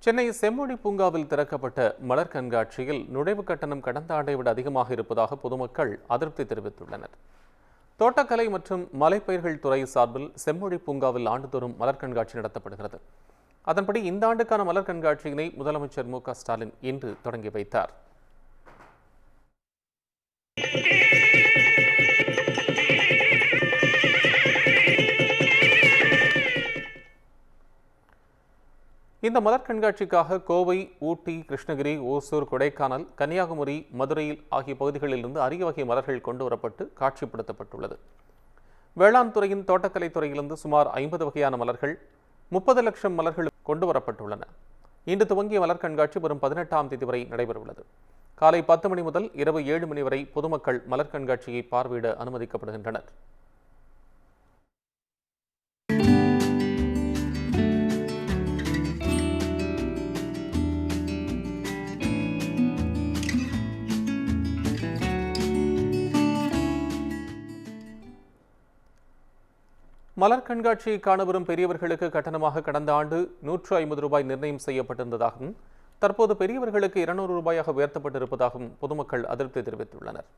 சென்னை செம்மொழி பூங்காவில் திறக்கப்பட்ட மலர் கண்காட்சியில் நுழைவு கட்டணம் கடந்த ஆண்டை விட அதிகமாக இருப்பதாக பொதுமக்கள் அதிருப்தி தெரிவித்துள்ளனர். தோட்டக்கலை மற்றும் மலைப்பயிர்கள் துறை சார்பில் செம்மொழி பூங்காவில் ஆண்டுதோறும் மலர் கண்காட்சி நடத்தப்படுகிறது. அதன்படி இந்த ஆண்டுக்கான மலர் கண்காட்சியினை முதலமைச்சர் மு.க. ஸ்டாலின் இன்று தொடங்கி வைத்தார். இந்த மலர் கண்காட்சிக்காக கோவை, ஊட்டி, கிருஷ்ணகிரி, ஓசூர், கொடைக்கானல், கன்னியாகுமரி, மதுரை ஆகிய பகுதிகளிலிருந்து அரிய வகை மலர்கள் கொண்டு வரப்பட்டு காட்சிப்படுத்தப்பட்டுள்ளது. வேளாண் துறையின் தோட்டக்கலை துறையிலிருந்து சுமார் 50 வகையான மலர்கள், 30 லட்சம் மலர்கள் கொண்டு வரப்பட்டுள்ளன. இன்று துவங்கிய மலர் கண்காட்சி வரும் 18ஆம் தேதி வரை நடைபெறவுள்ளது. காலை 10 மணி முதல் இரவு 7 மணி வரை பொதுமக்கள் மலர் கண்காட்சியை பார்வையிட அனுமதிக்கப்படுகின்றனர். மலர் கண்காட்சியை காண வரும் பெரியவர்களுக்கு கட்டணமாக கடந்த ஆண்டு 150 ரூபாய் நிர்ணயம் செய்யப்பட்டிருந்ததாகவும் தற்போது பெரியவர்களுக்கு 200 ரூபாயாக உயர்த்தப்பட்டிருப்பதாகவும் பொதுமக்கள் அதிருப்தி தெரிவித்துள்ளனர்.